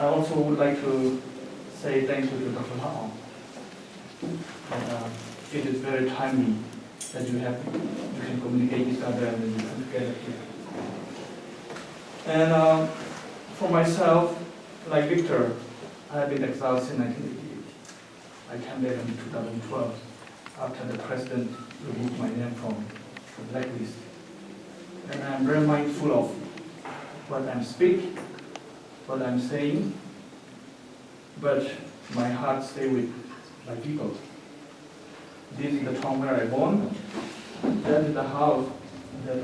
I also would like to say thank you to Dr. Hao. It is very timely that you can communicate each other and then you come together here. And for myself, like Victor, I have been exiled since 1988. I came back in 2012 after the president removed my name from the blacklist. And I'm very mindful of what I'm speaking, what I'm saying, but my heart stays with my people. This is the town where I born. That is the house that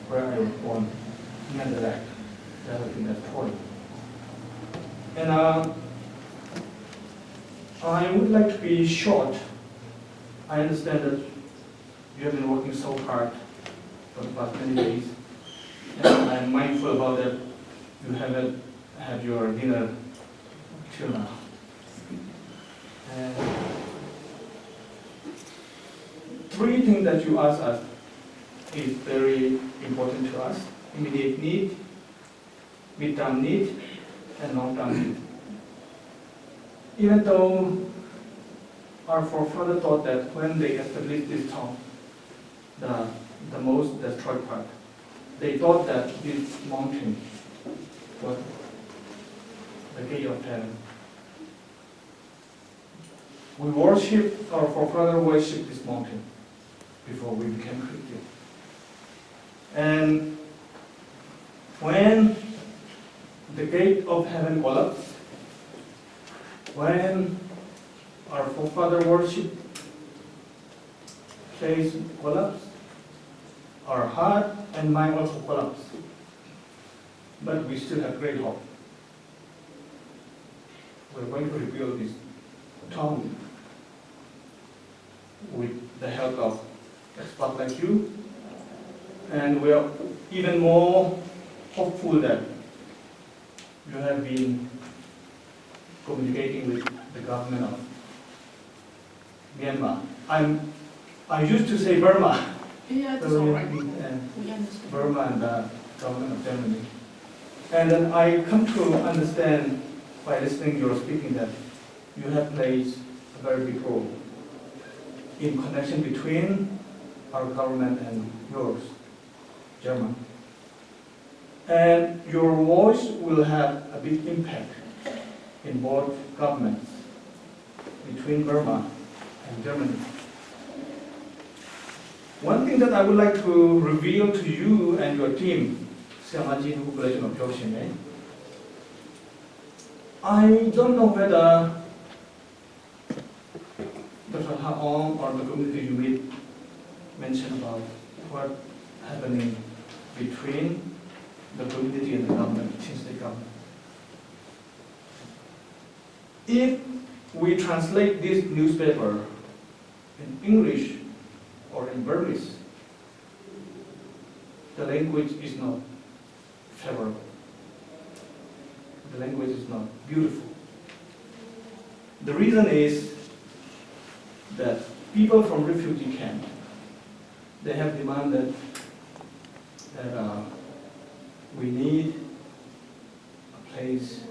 where I was born, Netherlands. That has been destroyed. And I would like to be short. I understand that you have been working so hard for the past many days, and I'm mindful about that. You haven't had your dinner till now. And three things that you asked us is very important to us: immediate need, midterm need, and long-term need. Even though our forefathers thought that when they established this town, the most destroyed part, they thought that this mountain was the gate of heaven. We worship, our forefathers worshipped this mountain before we became Christian. And when the gate of heaven collapsed, when our forefather worship place collapsed, our heart and mind also collapsed. But we still have great hope. We're going to rebuild this town with the help of experts like you, and we are even more hopeful that you have been communicating with the government of Myanmar. I used to say Burma. Yeah, that's all right. And We understand. Burma and the government of Germany. And then I come to understand by listening your speaking that you have played a very big role in connection between our government and yours, German. And your voice will have a big impact in both governments between Burma and Germany. One thing that I would like to reveal to you and your team, Siamaji Population of Joshime, I don't know whether Dr. Haong or the community you meet mentioned about what happening between the community and the government, since the government. If we translate this newspaper in English or in Burmese, the language is not favorable. The language is not beautiful. The reason is that people from refugee camp, they have demanded that we need a place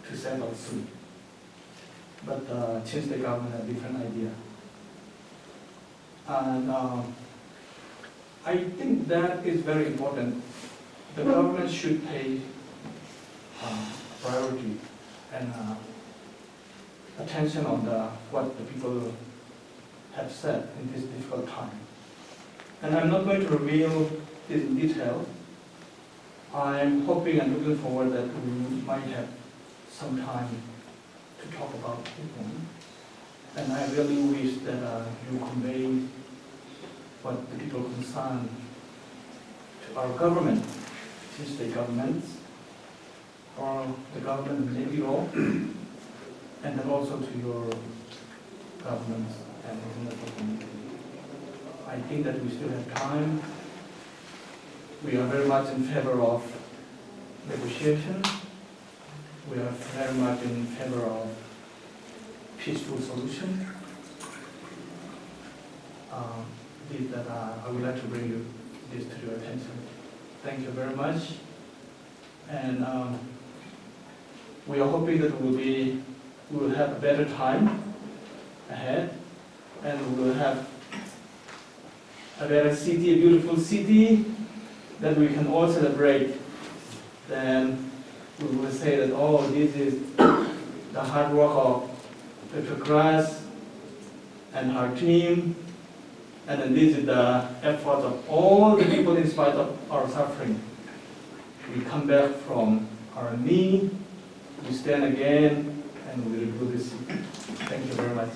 to settle soon. But since the government had a different idea. And I think that is very important. The government should pay priority and attention on what the people have said in this difficult time. And I'm not going to reveal this in detail. I'm hoping and looking forward that we might have some time to talk about it. And I really wish that you convey what the people concerned to our government, since the governments, or the government of Nepal, and then also to your governments and international community. I think that we still have time. We are very much in favor of negotiation. We are very much in favor of peaceful solution. I would like to bring you this to your attention. Thank you very much. And we are hoping that we will have a better time ahead, and we will have a better city, a beautiful city that we can all celebrate. Then we will say that, oh, this is the hard work of Petrogras and our team, and then this is the effort of all the people in spite of our suffering. We come back from our knee, we stand again, and we will do this. Thank you very much.